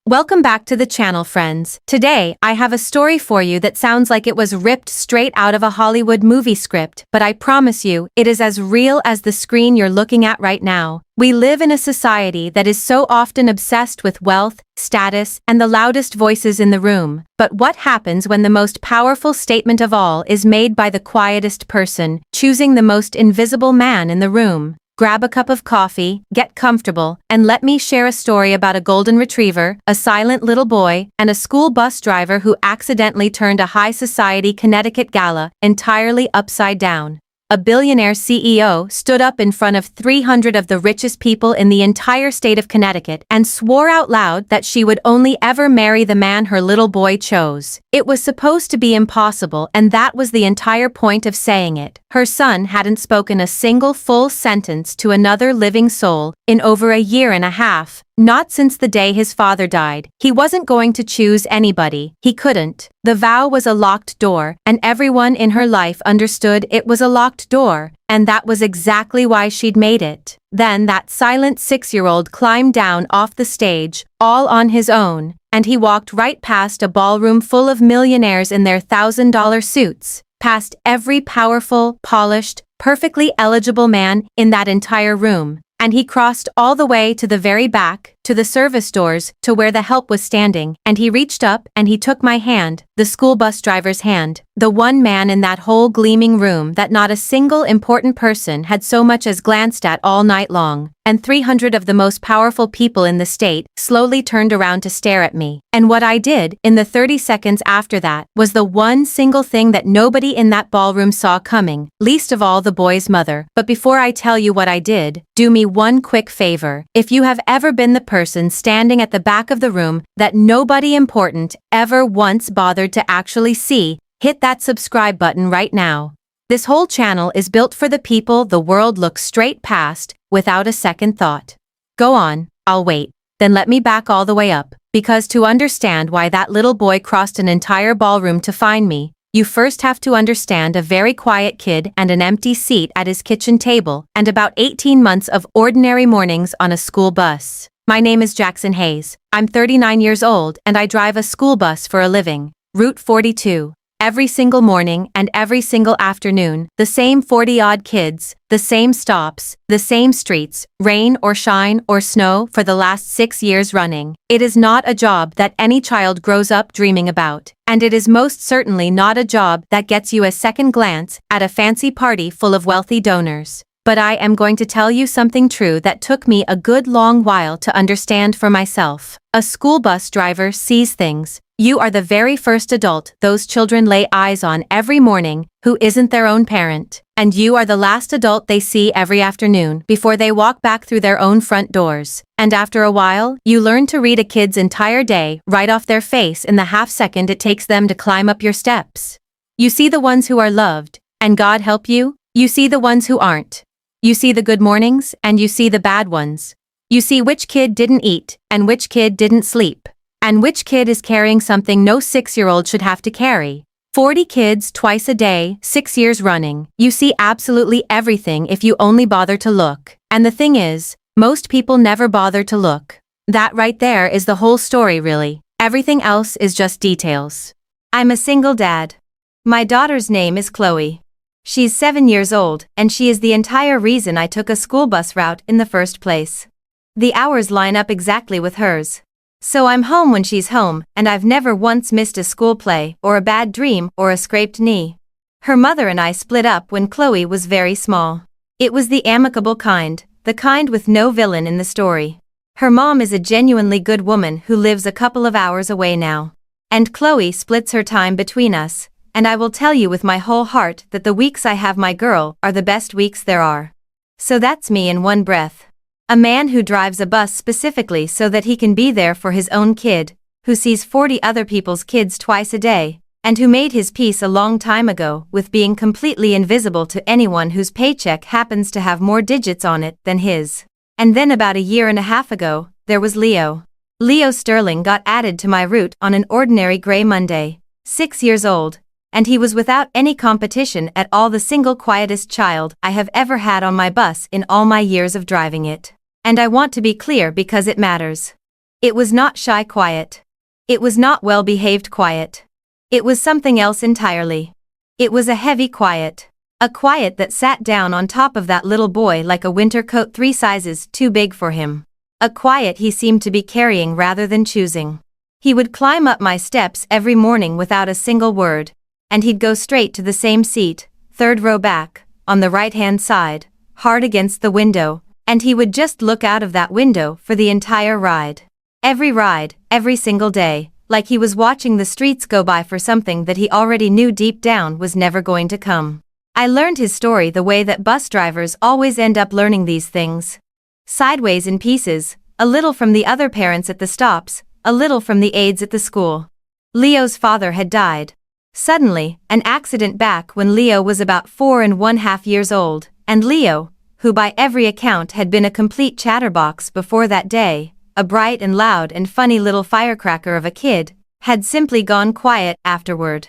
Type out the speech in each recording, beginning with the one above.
Welcome back to the channel, friends. Today, I have a story for you that sounds like it was ripped straight out of a Hollywood movie script, but I promise you, it is as real as the screen you're looking at right now. We live in a society that is so often obsessed with wealth, status, and the loudest voices in the room. But what happens when the most powerful statement of all is made by the quietest person, choosing the most invisible man in the room? Grab a cup of coffee, get comfortable, and let me share a story about a golden retriever, a silent little boy, and a school bus driver who accidentally turned a high society Connecticut gala entirely upside down. A billionaire CEO stood up in front of 300 of the richest people in the entire state of Connecticut and swore out loud that she would only ever marry the man her little boy chose. It was supposed to be impossible, and that was the entire point of saying it. Her son hadn't spoken a single full sentence to another living soul in over a year and a half. Not since the day his father died. He wasn't going to choose anybody. He couldn't. The vow was a locked door, and everyone in her life understood it was a locked door, and that was exactly why she'd made it. Then that silent 6-year-old climbed down off the stage, all on his own, and he walked right past a ballroom full of millionaires in their $1,000 suits, past every powerful, polished, perfectly eligible man in that entire room. And he crossed all the way to the very back, to the service doors, to where the help was standing, and he reached up and he took my hand, the school bus driver's hand, the one man in that whole gleaming room that not a single important person had so much as glanced at all night long. And 300 of the most powerful people in the state slowly turned around to stare at me. And what I did, in the 30 seconds after that, was the one single thing that nobody in that ballroom saw coming, least of all the boy's mother. But before I tell you what I did, do me one quick favor. If you have ever been the person standing at the back of the room that nobody important ever once bothered to actually see, hit that subscribe button right now. This whole channel is built for the people the world looks straight past, without a second thought. Go on, I'll wait. Then let me back all the way up, because to understand why that little boy crossed an entire ballroom to find me, you first have to understand a very quiet kid and an empty seat at his kitchen table, and about 18 months of ordinary mornings on a school bus. My name is Jackson Hayes. I'm 39 years old and I drive a school bus for a living. Route 42. Every single morning and every single afternoon, the same 40-odd kids, the same stops, the same streets, rain or shine or snow for the last 6 years running. It is not a job that any child grows up dreaming about, and it is most certainly not a job that gets you a second glance at a fancy party full of wealthy donors. But I am going to tell you something true that took me a good long while to understand for myself. A school bus driver sees things. You are the very first adult those children lay eyes on every morning who isn't their own parent, and you are the last adult they see every afternoon before they walk back through their own front doors. And after a while, you learn to read a kid's entire day right off their face in the half second it takes them to climb up your steps. You see the ones who are loved, and God help you, you see the ones who aren't. You see the good mornings, and you see the bad ones. You see which kid didn't eat, and which kid didn't sleep. And which kid is carrying something no 6-year-old should have to carry. 40 kids twice a day, 6 years running. You see absolutely everything if you only bother to look. And the thing is, most people never bother to look. That right there is the whole story really. Everything else is just details. I'm a single dad. My daughter's name is Chloe. She's 7 years old, and she is the entire reason I took a school bus route in the first place. The hours line up exactly with hers. So I'm home when she's home, and I've never once missed a school play, or a bad dream, or a scraped knee. Her mother and I split up when Chloe was very small. It was the amicable kind, the kind with no villain in the story. Her mom is a genuinely good woman who lives a couple of hours away now. And Chloe splits her time between us, and I will tell you with my whole heart that the weeks I have my girl are the best weeks there are. So that's me in one breath. A man who drives a bus specifically so that he can be there for his own kid, who sees 40 other people's kids twice a day, and who made his peace a long time ago with being completely invisible to anyone whose paycheck happens to have more digits on it than his. And then about a year and a half ago, there was Leo. Leo Sterling got added to my route on an ordinary gray Monday, 6 years old, and he was without any competition at all the single quietest child I have ever had on my bus in all my years of driving it. And I want to be clear because it matters. It was not shy quiet. It was not well-behaved quiet. It was something else entirely. It was a heavy quiet. A quiet that sat down on top of that little boy like a winter coat 3 sizes too big for him. A quiet he seemed to be carrying rather than choosing. He would climb up my steps every morning without a single word, and he'd go straight to the same seat, 3rd row back, on the right-hand side, hard against the window, and he would just look out of that window for the entire ride. Every ride, every single day, like he was watching the streets go by for something that he already knew deep down was never going to come. I learned his story the way that bus drivers always end up learning these things. Sideways in pieces, a little from the other parents at the stops, a little from the aides at the school. Leo's father had died. Suddenly, an accident back when Leo was about 4½ years old, and Leo, who by every account had been a complete chatterbox before that day, a bright and loud and funny little firecracker of a kid, had simply gone quiet afterward.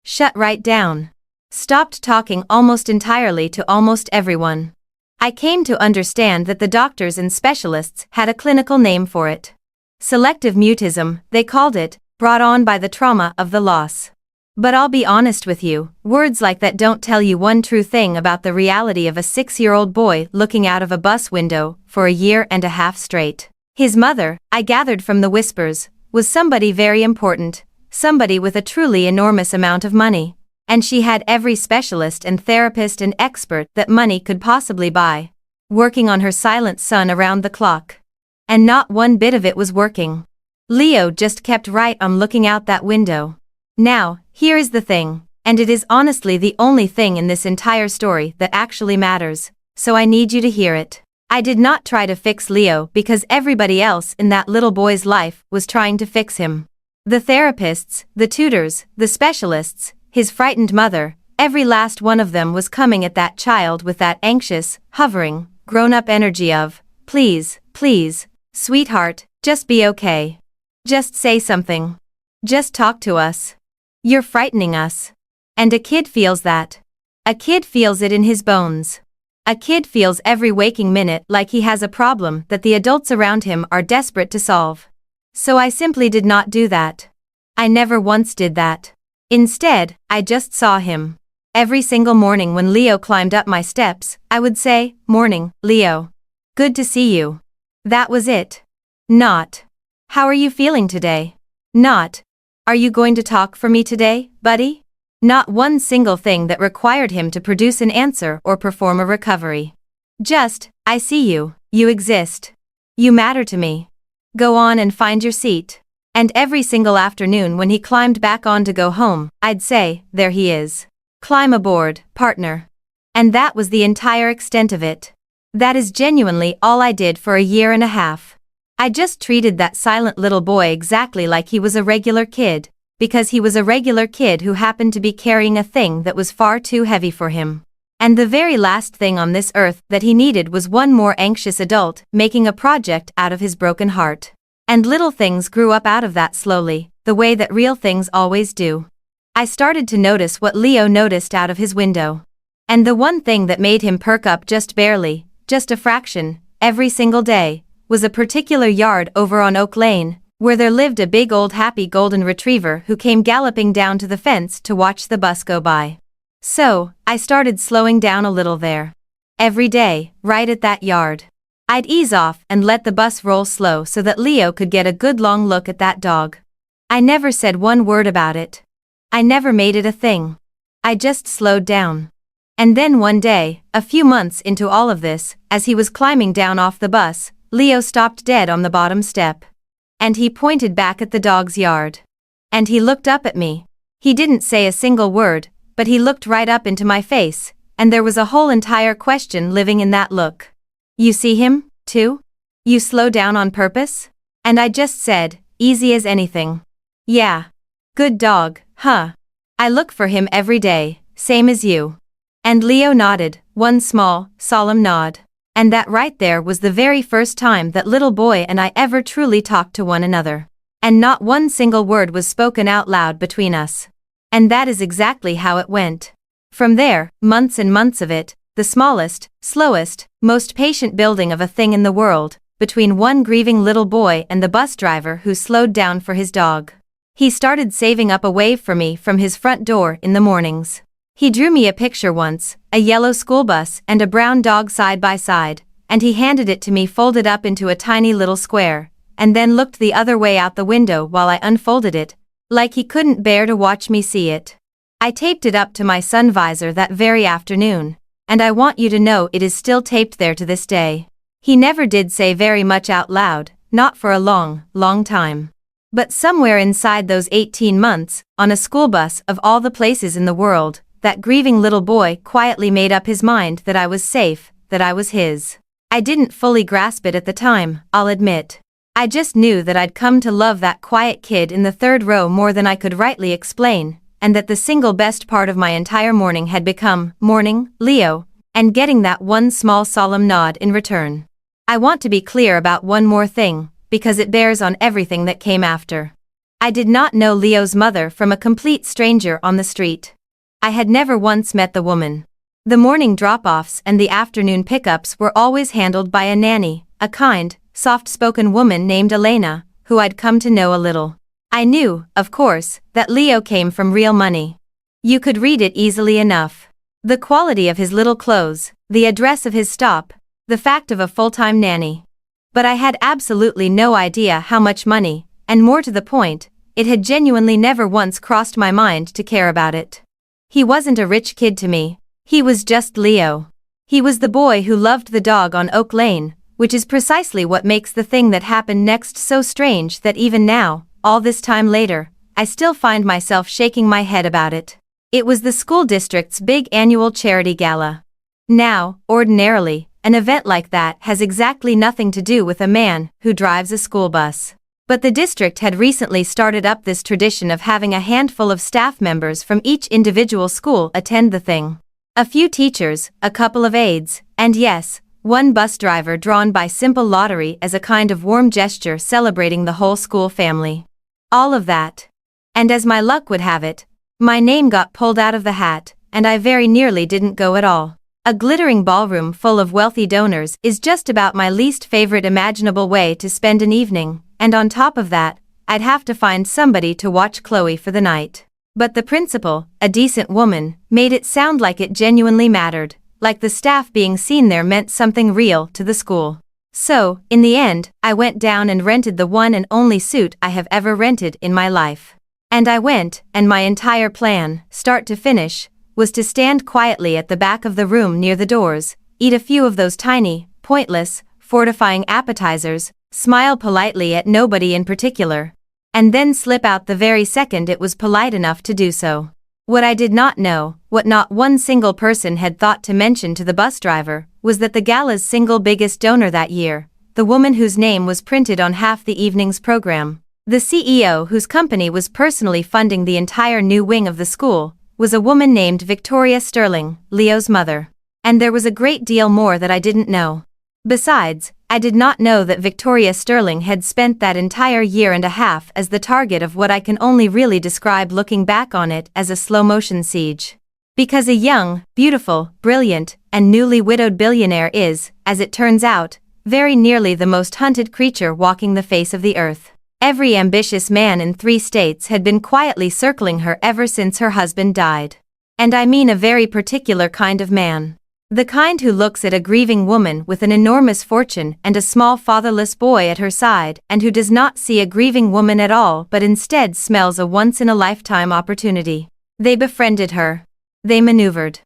Shut right down. Stopped talking almost entirely to almost everyone. I came to understand that the doctors and specialists had a clinical name for it. Selective mutism, they called it, brought on by the trauma of the loss. But I'll be honest with you, words like that don't tell you one true thing about the reality of a 6-year-old boy looking out of a bus window for 1.5 years straight. His mother, I gathered from the whispers, was somebody very important, somebody with a truly enormous amount of money. And she had every specialist and therapist and expert that money could possibly buy, working on her silent son around the clock. And not one bit of it was working. Leo just kept right on looking out that window. Now, here is the thing, and it is honestly the only thing in this entire story that actually matters, so I need you to hear it. I did not try to fix Leo because everybody else in that little boy's life was trying to fix him. The therapists, the tutors, the specialists, his frightened mother, every last one of them was coming at that child with that anxious, hovering, grown-up energy of, please, please, sweetheart, just be okay. Just say something. Just talk to us. You're frightening us. And a kid feels that. A kid feels it in his bones. A kid feels every waking minute like he has a problem that the adults around him are desperate to solve. So I simply did not do that. I never once did that. Instead, I just saw him. Every single morning when Leo climbed up my steps, I would say, "Morning, Leo. Good to see you." That was it. Not, "How are you feeling today?" Not, "Are you going to talk for me today, buddy?" Not one single thing that required him to produce an answer or perform a recovery. Just, "I see you, you exist. You matter to me. Go on and find your seat." And every single afternoon when he climbed back on to go home, I'd say, "There he is. Climb aboard, partner." And that was the entire extent of it. That is genuinely all I did for 1.5 years. I just treated that silent little boy exactly like he was a regular kid, because he was a regular kid who happened to be carrying a thing that was far too heavy for him. And the very last thing on this earth that he needed was one more anxious adult making a project out of his broken heart. And little things grew up out of that slowly, the way that real things always do. I started to notice what Leo noticed out of his window. And the one thing that made him perk up just barely, just a fraction, every single day, was a particular yard over on Oak Lane, where there lived a big old happy golden retriever who came galloping down to the fence to watch the bus go by. So, I started slowing down a little there. Every day, right at that yard. I'd ease off and let the bus roll slow so that Leo could get a good long look at that dog. I never said one word about it. I never made it a thing. I just slowed down. And then one day, a few months into all of this, as he was climbing down off the bus, Leo stopped dead on the bottom step. And he pointed back at the dog's yard. And he looked up at me. He didn't say a single word, but he looked right up into my face, and there was a whole entire question living in that look. "You see him, too? You slow down on purpose?" And I just said, easy as anything, "Yeah. Good dog, huh? I look for him every day, same as you." And Leo nodded, one small, solemn nod. And that right there was the very first time that little boy and I ever truly talked to one another. And not one single word was spoken out loud between us. And that is exactly how it went. From there, months and months of it, the smallest, slowest, most patient building of a thing in the world, between one grieving little boy and the bus driver who slowed down for his dog. He started saving up a wave for me from his front door in the mornings. He drew me a picture once, a yellow school bus and a brown dog side by side, and he handed it to me folded up into a tiny little square, and then looked the other way out the window while I unfolded it, like he couldn't bear to watch me see it. I taped it up to my sun visor that very afternoon, and I want you to know it is still taped there to this day. He never did say very much out loud, not for a long, long time. But somewhere inside those 18 months, on a school bus of all the places in the world, that grieving little boy quietly made up his mind that I was safe, that I was his. I didn't fully grasp it at the time, I'll admit. I just knew that I'd come to love that quiet kid in the third row more than I could rightly explain, and that the single best part of my entire morning had become, morning, Leo, and getting that one small solemn nod in return. I want to be clear about one more thing, because it bears on everything that came after. I did not know Leo's mother from a complete stranger on the street. I had never once met the woman. The morning drop-offs and the afternoon pickups were always handled by a nanny, a kind, soft-spoken woman named Elena, who I'd come to know a little. I knew, of course, that Leo came from real money. You could read it easily enough. The quality of his little clothes, the address of his stop, the fact of a full-time nanny. But I had absolutely no idea how much money, and more to the point, it had genuinely never once crossed my mind to care about it. He wasn't a rich kid to me. He was just Leo. He was the boy who loved the dog on Oak Lane, which is precisely what makes the thing that happened next so strange that even now, all this time later, I still find myself shaking my head about it. It was the school district's big annual charity gala. Now, ordinarily, an event like that has exactly nothing to do with a man who drives a school bus. But the district had recently started up this tradition of having a handful of staff members from each individual school attend the thing. A few teachers, a couple of aides, and yes, one bus driver drawn by simple lottery as a kind of warm gesture celebrating the whole school family. All of that. And as my luck would have it, my name got pulled out of the hat, and I very nearly didn't go at all. A glittering ballroom full of wealthy donors is just about my least favorite imaginable way to spend an evening, and on top of that, I'd have to find somebody to watch Chloe for the night. But the principal, a decent woman, made it sound like it genuinely mattered, like the staff being seen there meant something real to the school. So, in the end, I went down and rented the one and only suit I have ever rented in my life. And I went, and my entire plan, start to finish, was to stand quietly at the back of the room near the doors, eat a few of those tiny, pointless, fortifying appetizers, smile politely at nobody in particular, and then slip out the very second it was polite enough to do so. What I did not know, what not one single person had thought to mention to the bus driver, was that the gala's single biggest donor that year, the woman whose name was printed on half the evening's program, the CEO whose company was personally funding the entire new wing of the school, was a woman named Victoria Sterling, Leo's mother. And there was a great deal more that I didn't know. Besides, I did not know that Victoria Sterling had spent that entire year and a half as the target of what I can only really describe looking back on it as a slow-motion siege. Because a young, beautiful, brilliant, and newly widowed billionaire is, as it turns out, very nearly the most hunted creature walking the face of the earth. Every ambitious man in 3 states had been quietly circling her ever since her husband died. And I mean a very particular kind of man. The kind who looks at a grieving woman with an enormous fortune and a small fatherless boy at her side and who does not see a grieving woman at all but instead smells a once-in-a-lifetime opportunity. They befriended her. They maneuvered.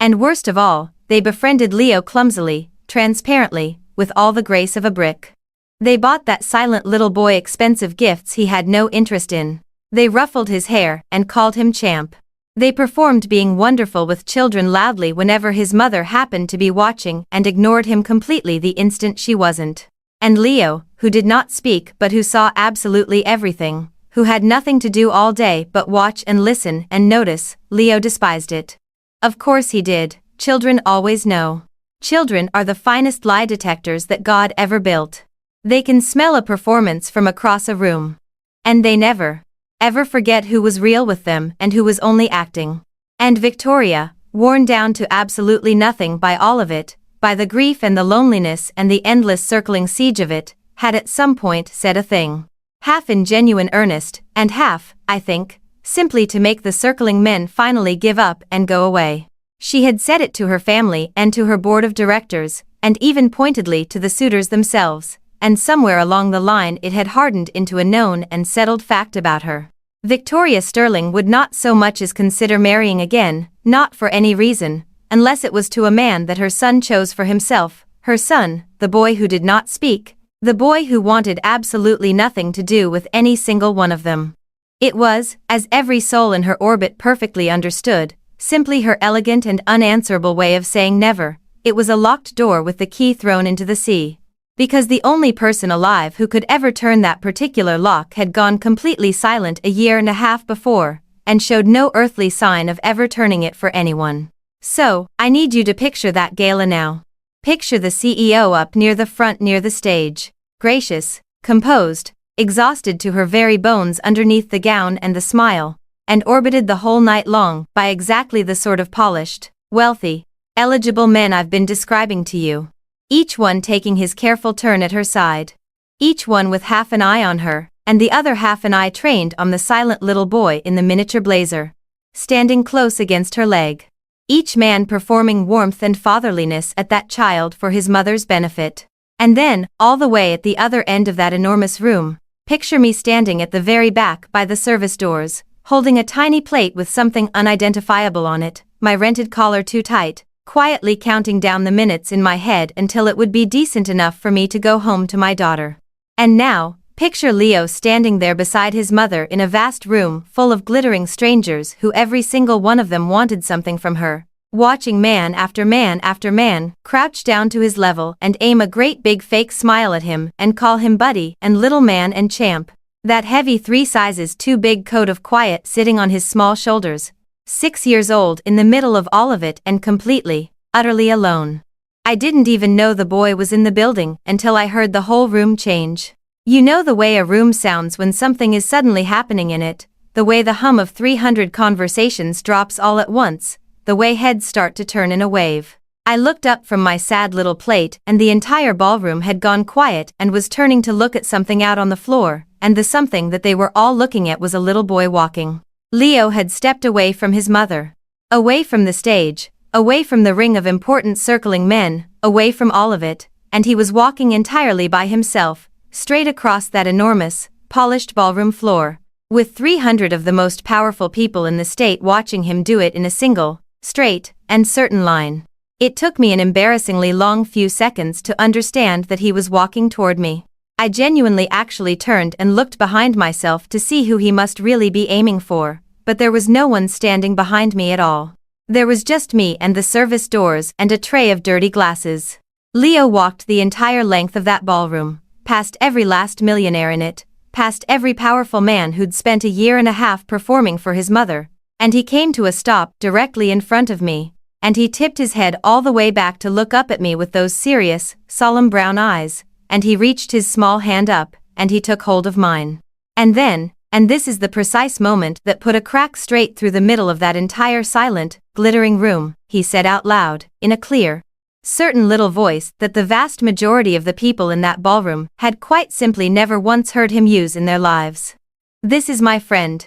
And worst of all, they befriended Leo clumsily, transparently, with all the grace of a brick. They bought that silent little boy expensive gifts he had no interest in. They ruffled his hair and called him champ. They performed being wonderful with children loudly whenever his mother happened to be watching and ignored him completely the instant she wasn't. And Leo, who did not speak but who saw absolutely everything, who had nothing to do all day but watch and listen and notice, Leo despised it. Of course he did. Children always know. Children are the finest lie detectors that God ever built. They can smell a performance from across a room. And they never, ever forget who was real with them and who was only acting. And Victoria, worn down to absolutely nothing by all of it, by the grief and the loneliness and the endless circling siege of it, had at some point said a thing. Half in genuine earnest, and half, I think, simply to make the circling men finally give up and go away. She had said it to her family and to her board of directors, and even pointedly to the suitors themselves, and somewhere along the line it had hardened into a known and settled fact about her. Victoria Sterling would not so much as consider marrying again, not for any reason, unless it was to a man that her son chose for himself, her son, the boy who did not speak, the boy who wanted absolutely nothing to do with any single one of them. It was, as every soul in her orbit perfectly understood, simply her elegant and unanswerable way of saying never. It was a locked door with the key thrown into the sea. Because the only person alive who could ever turn that particular lock had gone completely silent a year and a half before, and showed no earthly sign of ever turning it for anyone. So, I need you to picture that gala now. Picture the CEO up near the front near the stage, gracious, composed, exhausted to her very bones underneath the gown and the smile, and orbited the whole night long by exactly the sort of polished, wealthy, eligible men I've been describing to you. Each one taking his careful turn at her side. Each one with half an eye on her, and the other half an eye trained on the silent little boy in the miniature blazer, standing close against her leg. Each man performing warmth and fatherliness at that child for his mother's benefit. And then, all the way at the other end of that enormous room, picture me standing at the very back by the service doors, holding a tiny plate with something unidentifiable on it, my rented collar too tight, quietly counting down the minutes in my head until it would be decent enough for me to go home to my daughter. And now, picture Leo standing there beside his mother in a vast room full of glittering strangers who every single one of them wanted something from her, watching man after man crouch down to his level and aim a great big fake smile at him and call him buddy and little man and champ. That heavy 3 sizes too big coat of quiet sitting on his small shoulders. 6 years old in the middle of all of it and completely, utterly alone. I didn't even know the boy was in the building until I heard the whole room change. You know the way a room sounds when something is suddenly happening in it, the way the hum of 300 conversations drops all at once, the way heads start to turn in a wave. I looked up from my sad little plate and the entire ballroom had gone quiet and was turning to look at something out on the floor, and the something that they were all looking at was a little boy walking. Leo had stepped away from his mother. Away from the stage, away from the ring of important circling men, away from all of it, and he was walking entirely by himself, straight across that enormous, polished ballroom floor, with 300 of the most powerful people in the state watching him do it in a single, straight, and certain line. It took me an embarrassingly long few seconds to understand that he was walking toward me. I genuinely actually turned and looked behind myself to see who he must really be aiming for, but there was no one standing behind me at all. There was just me and the service doors and a tray of dirty glasses. Leo walked the entire length of that ballroom, past every last millionaire in it, past every powerful man who'd spent a year and a half performing for his mother, and he came to a stop directly in front of me, and he tipped his head all the way back to look up at me with those serious, solemn brown eyes, and he reached his small hand up, and he took hold of mine. And then, and this is the precise moment that put a crack straight through the middle of that entire silent, glittering room, he said out loud, in a clear, certain little voice that the vast majority of the people in that ballroom had quite simply never once heard him use in their lives. This is my friend.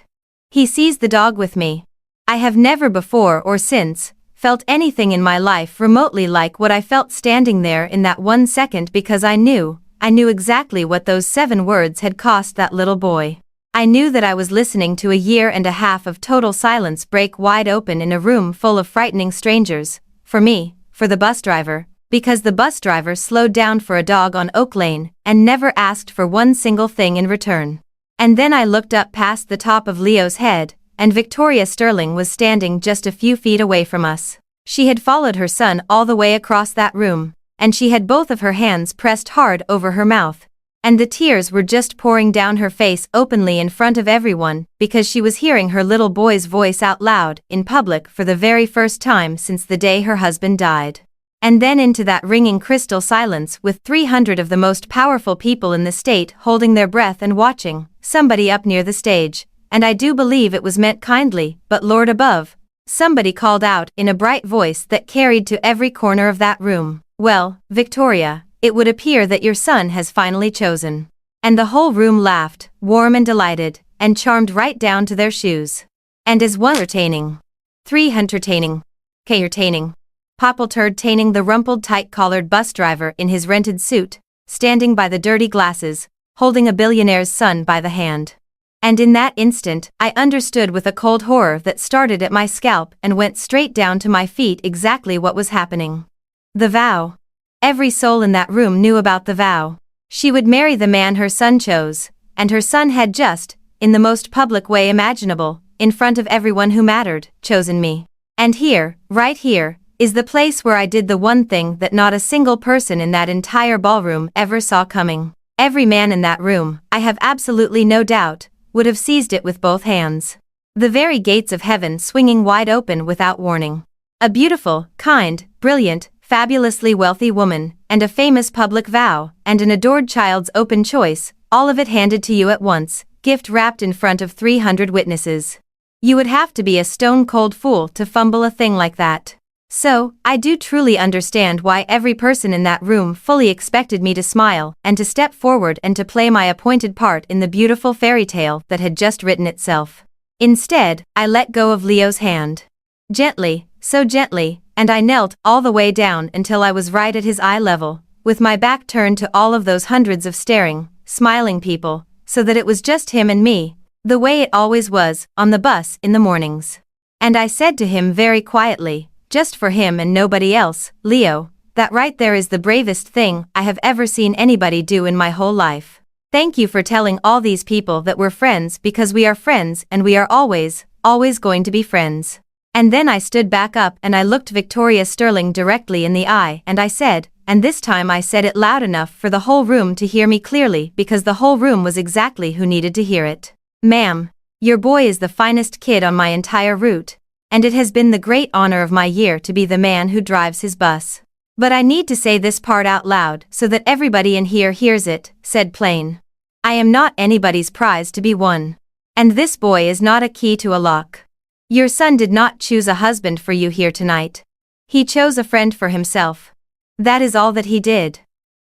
He sees the dog with me. I have never before or since felt anything in my life remotely like what I felt standing there in that 1 second, because I knew exactly what those 7 words had cost that little boy. I knew that I was listening to a year and a half of total silence break wide open in a room full of frightening strangers, for me, for the bus driver, because the bus driver slowed down for a dog on Oak Lane and never asked for one single thing in return. And then I looked up past the top of Leo's head, and Victoria Sterling was standing just a few feet away from us. She had followed her son all the way across that room, and she had both of her hands pressed hard over her mouth, and the tears were just pouring down her face openly in front of everyone because she was hearing her little boy's voice out loud in public for the very first time since the day her husband died. And then into that ringing crystal silence with 300 of the most powerful people in the state holding their breath and watching somebody up near the stage, and I do believe it was meant kindly, but Lord above, somebody called out in a bright voice that carried to every corner of that room, Well, Victoria, it would appear that your son has finally chosen. And the whole room laughed, warm and delighted, and charmed right down to their shoes. And is one entertaining. 3 entertaining. K entertaining. Popple-turd-taining the rumpled tight-collared bus driver in his rented suit, standing by the dirty glasses, holding a billionaire's son by the hand. And in that instant, I understood with a cold horror that started at my scalp and went straight down to my feet exactly what was happening. The vow. Every soul in that room knew about the vow. She would marry the man her son chose, and her son had just, in the most public way imaginable, in front of everyone who mattered, chosen me. And here, right here, is the place where I did the one thing that not a single person in that entire ballroom ever saw coming. Every man in that room, I have absolutely no doubt, would have seized it with both hands. The very gates of heaven swinging wide open without warning. A beautiful, kind, brilliant, fabulously wealthy woman, and a famous public vow, and an adored child's open choice, all of it handed to you at once, gift wrapped in front of 300 witnesses. You would have to be a stone-cold fool to fumble a thing like that. So, I do truly understand why every person in that room fully expected me to smile and to step forward and to play my appointed part in the beautiful fairy tale that had just written itself. Instead, I let go of Leo's hand. Gently, so gently, and I knelt all the way down until I was right at his eye level, with my back turned to all of those hundreds of staring, smiling people, so that it was just him and me, the way it always was, on the bus in the mornings. And I said to him very quietly, just for him and nobody else, Leo, that right there is the bravest thing I have ever seen anybody do in my whole life. Thank you for telling all these people that we're friends, because we are friends and we are always, always going to be friends. And then I stood back up and I looked Victoria Sterling directly in the eye and I said, and this time I said it loud enough for the whole room to hear me clearly, because the whole room was exactly who needed to hear it. Ma'am, your boy is the finest kid on my entire route, and it has been the great honor of my year to be the man who drives his bus. But I need to say this part out loud so that everybody in here hears it, said Plain. I am not anybody's prize to be won. And this boy is not a key to a lock. Your son did not choose a husband for you here tonight. He chose a friend for himself. That is all that he did.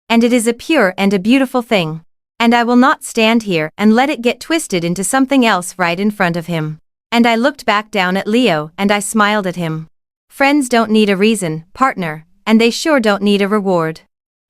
And it is a pure and a beautiful thing. And I will not stand here and let it get twisted into something else right in front of him. And I looked back down at Leo and I smiled at him. Friends don't need a reason, partner, and they sure don't need a reward.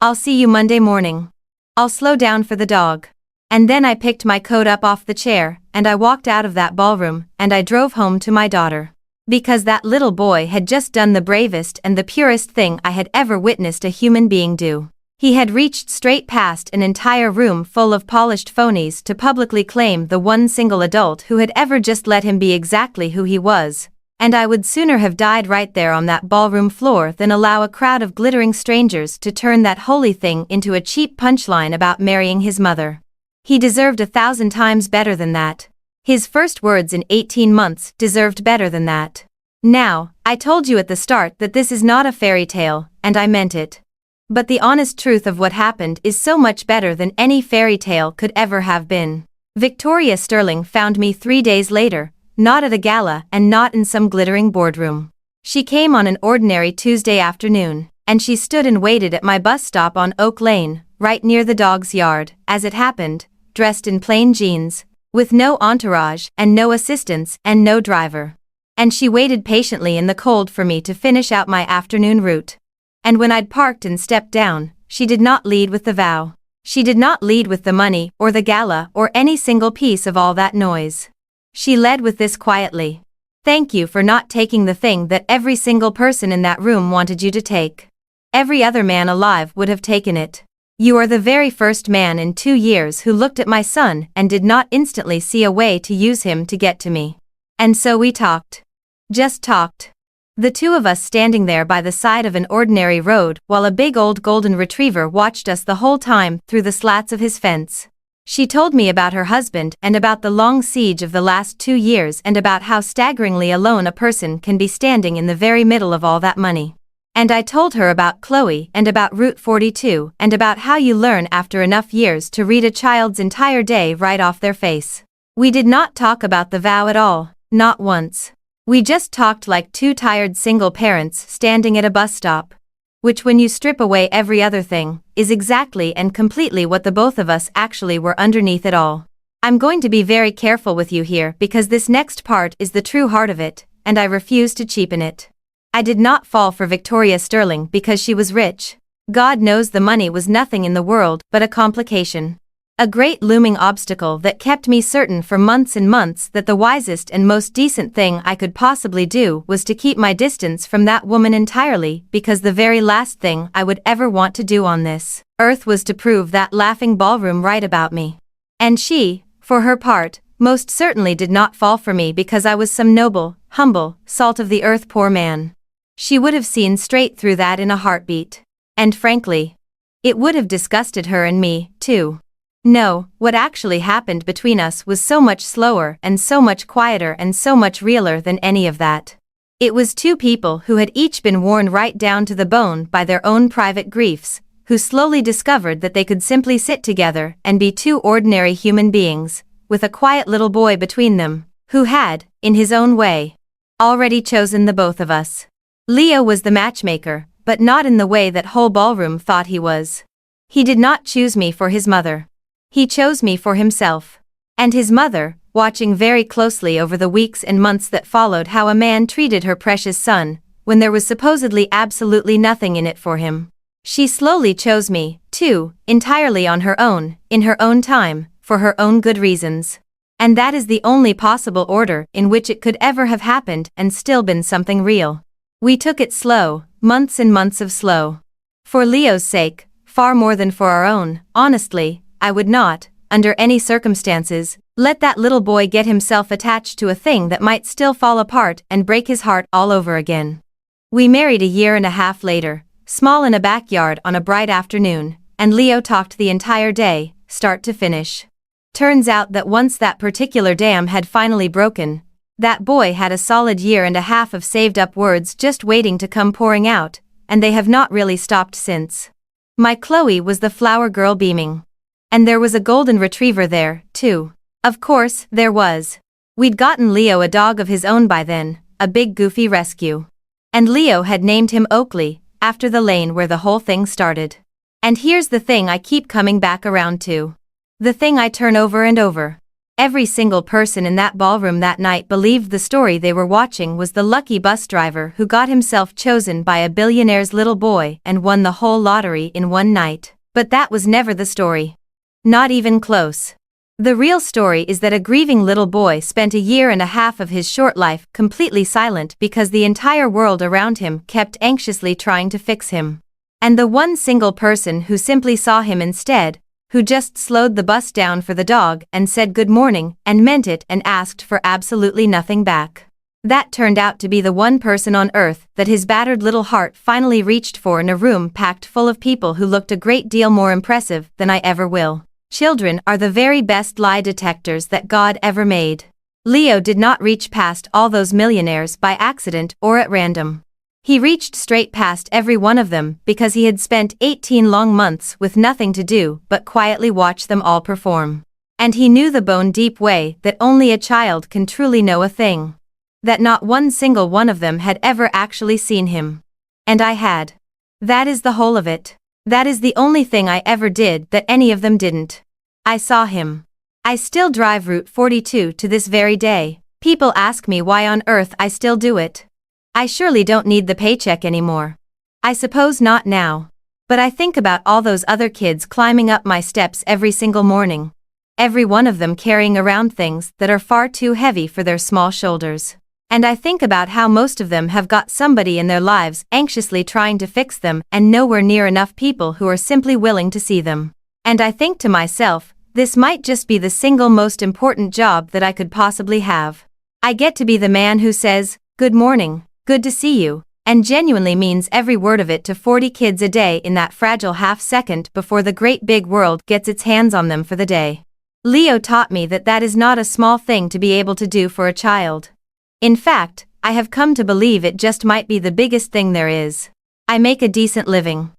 I'll see you Monday morning. I'll slow down for the dog. And then I picked my coat up off the chair, and I walked out of that ballroom, and I drove home to my daughter. Because that little boy had just done the bravest and the purest thing I had ever witnessed a human being do. He had reached straight past an entire room full of polished phonies to publicly claim the one single adult who had ever just let him be exactly who he was. And I would sooner have died right there on that ballroom floor than allow a crowd of glittering strangers to turn that holy thing into a cheap punchline about marrying his mother. He deserved 1,000 times better than that. His first words in 18 months deserved better than that. Now, I told you at the start that this is not a fairy tale, and I meant it. But the honest truth of what happened is so much better than any fairy tale could ever have been. Victoria Sterling found me 3 days later, not at a gala and not in some glittering boardroom. She came on an ordinary Tuesday afternoon, and she stood and waited at my bus stop on Oak Lane, right near the dog's yard, as it happened, dressed in plain jeans, with no entourage and no assistants and no driver. And she waited patiently in the cold for me to finish out my afternoon route. And when I'd parked and stepped down, she did not lead with the vow. She did not lead with the money or the gala or any single piece of all that noise. She led with this quietly. Thank you for not taking the thing that every single person in that room wanted you to take. Every other man alive would have taken it. You are the very first man in 2 years who looked at my son and did not instantly see a way to use him to get to me. And so we talked. Just talked. The two of us standing there by the side of an ordinary road while a big old golden retriever watched us the whole time through the slats of his fence. She told me about her husband and about the long siege of the last 2 years and about how staggeringly alone a person can be standing in the very middle of all that money. And I told her about Chloe and about Route 42 and about how you learn after enough years to read a child's entire day right off their face. We did not talk about the vow at all, not once. We just talked like two tired single parents standing at a bus stop. which when you strip away every other thing, is exactly and completely what the both of us actually were underneath it all. I'm going to be very careful with you here because this next part is the true heart of it, and I refuse to cheapen it. I did not fall for Victoria Sterling because she was rich. God knows the money was nothing in the world but a complication. A great looming obstacle that kept me certain for months and months that the wisest and most decent thing I could possibly do was to keep my distance from that woman entirely, because the very last thing I would ever want to do on this earth was to prove that laughing ballroom right about me. And she, for her part, most certainly did not fall for me because I was some noble, humble, salt-of-the-earth poor man. She would have seen straight through that in a heartbeat. And frankly, it would have disgusted her and me, too. No, what actually happened between us was so much slower and so much quieter and so much realer than any of that. It was two people who had each been worn right down to the bone by their own private griefs, who slowly discovered that they could simply sit together and be two ordinary human beings, with a quiet little boy between them, who had, in his own way, already chosen the both of us. Leo was the matchmaker, but not in the way that whole ballroom thought he was. He did not choose me for his mother. He chose me for himself. And his mother, watching very closely over the weeks and months that followed how a man treated her precious son, when there was supposedly absolutely nothing in it for him. She slowly chose me, too, entirely on her own, in her own time, for her own good reasons. And that is the only possible order in which it could ever have happened and still been something real. We took it slow, months and months of slow. For Leo's sake, far more than for our own, honestly, I would not, under any circumstances, let that little boy get himself attached to a thing that might still fall apart and break his heart all over again. We married a year and a half later, small in a backyard on a bright afternoon, and Leo talked the entire day, start to finish. Turns out that once that particular dam had finally broken, that boy had a solid year and a half of saved up words just waiting to come pouring out, and they have not really stopped since. My Chloe was the flower girl beaming. And there was a golden retriever there, too. Of course, there was. We'd gotten Leo a dog of his own by then, a big goofy rescue. And Leo had named him Oakley, after the lane where the whole thing started. And here's the thing I keep coming back around to. The thing I turn over and over. Every single person in that ballroom that night believed the story they were watching was the lucky bus driver who got himself chosen by a billionaire's little boy and won the whole lottery in one night. But that was never the story. Not even close. The real story is that a grieving little boy spent a year and a half of his short life completely silent because the entire world around him kept anxiously trying to fix him. And the one single person who simply saw him instead, who just slowed the bus down for the dog and said good morning and meant it and asked for absolutely nothing back. That turned out to be the one person on earth that his battered little heart finally reached for in a room packed full of people who looked a great deal more impressive than I ever will. Children are the very best lie detectors that God ever made. Leo did not reach past all those millionaires by accident or at random. He reached straight past every one of them because he had spent 18 long months with nothing to do but quietly watch them all perform. And he knew the bone-deep way that only a child can truly know a thing. That not one single one of them had ever actually seen him. And I had. That is the whole of it. That is the only thing I ever did that any of them didn't. I saw him. I still drive Route 42 to this very day. People ask me why on earth I still do it. I surely don't need the paycheck anymore. I suppose not now. But I think about all those other kids climbing up my steps every single morning. Every one of them carrying around things that are far too heavy for their small shoulders. And I think about how most of them have got somebody in their lives anxiously trying to fix them and nowhere near enough people who are simply willing to see them. And I think to myself, this might just be the single most important job that I could possibly have. I get to be the man who says, "Good morning, good to see you," and genuinely means every word of it to 40 kids a day in that fragile half-second before the great big world gets its hands on them for the day. Leo taught me that that is not a small thing to be able to do for a child. In fact, I have come to believe it just might be the biggest thing there is. I make a decent living.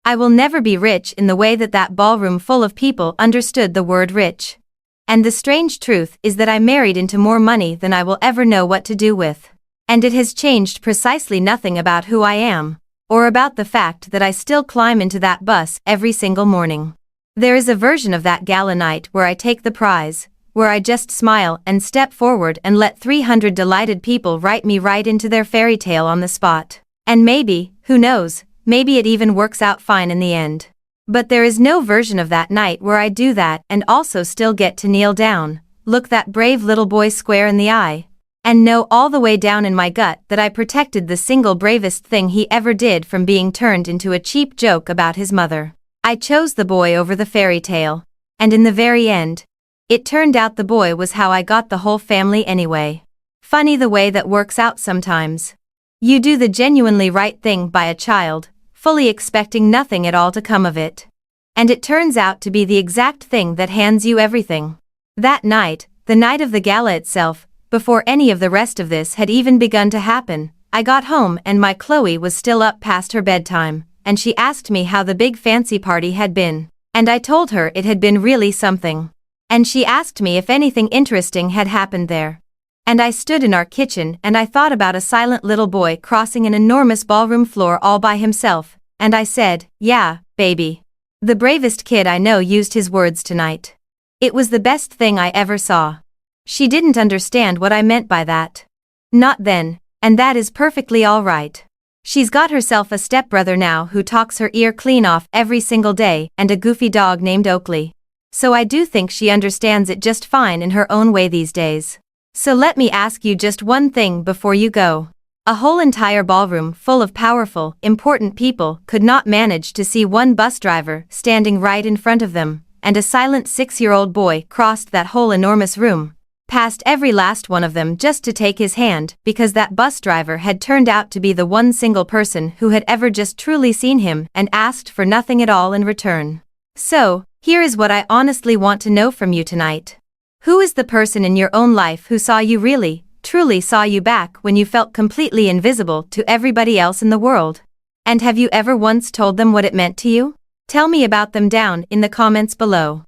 I will never be rich in the way that that ballroom full of people understood the word rich. And the strange truth is that I married into more money than I will ever know what to do with. And it has changed precisely nothing about who I am. or about the fact that I still climb into that bus every single morning. There is a version of that gala night where I take the prize, where I just smile and step forward and let 300 delighted people write me right into their fairy tale on the spot. And maybe, who knows, maybe it even works out fine in the end. But there is no version of that night where I do that and also still get to kneel down, look that brave little boy square in the eye, and know all the way down in my gut that I protected the single bravest thing he ever did from being turned into a cheap joke about his mother. I chose the boy over the fairy tale, and in the very end, it turned out the boy was how I got the whole family anyway. Funny the way that works out sometimes. You do the genuinely right thing by a child, fully expecting nothing at all to come of it. And it turns out to be the exact thing that hands you everything. That night, the night of the gala itself, before any of the rest of this had even begun to happen, I got home and my Chloe was still up past her bedtime, and she asked me how the big fancy party had been. And I told her it had been really something. And she asked me if anything interesting had happened there. And I stood in our kitchen and I thought about a silent little boy crossing an enormous ballroom floor all by himself, and I said, yeah, baby. The bravest kid I know used his words tonight. It was the best thing I ever saw. She didn't understand what I meant by that. Not then, and that is perfectly all right. She's got herself a stepbrother now who talks her ear clean off every single day and a goofy dog named Oakley. So I do think she understands it just fine in her own way these days. So let me ask you just one thing before you go. A whole entire ballroom full of powerful, important people could not manage to see one bus driver standing right in front of them, and a silent 6-year-old boy crossed that whole enormous room, past every last one of them just to take his hand because that bus driver had turned out to be the one single person who had ever just truly seen him and asked for nothing at all in return. So, here is what I honestly want to know from you tonight. Who is the person in your own life who saw you really, truly saw you back when you felt completely invisible to everybody else in the world? And have you ever once told them what it meant to you? Tell me about them down in the comments below.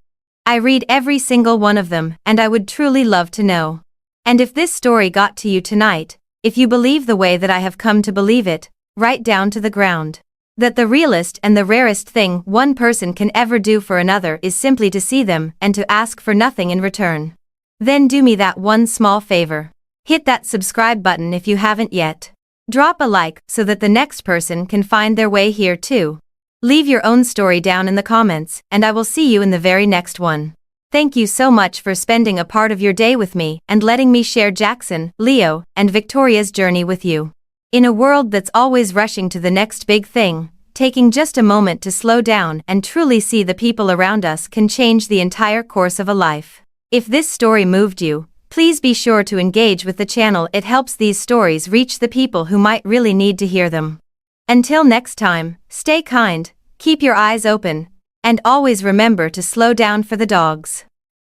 I read every single one of them and I would truly love to know. And if this story got to you tonight, if you believe the way that I have come to believe it, right down to the ground, that the realest and the rarest thing one person can ever do for another is simply to see them and to ask for nothing in return, then do me that one small favor. Hit that subscribe button if you haven't yet. Drop a like so that the next person can find their way here too. Leave your own story down in the comments and I will see you in the very next one. Thank you so much for spending a part of your day with me and letting me share Jackson, Leo, and Victoria's journey with you. In a world that's always rushing to the next big thing, taking just a moment to slow down and truly see the people around us can change the entire course of a life. If this story moved you, please be sure to engage with the channel. It helps these stories reach the people who might really need to hear them. Until next time, stay kind, keep your eyes open, and always remember to slow down for the dogs.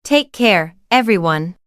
Take care, everyone.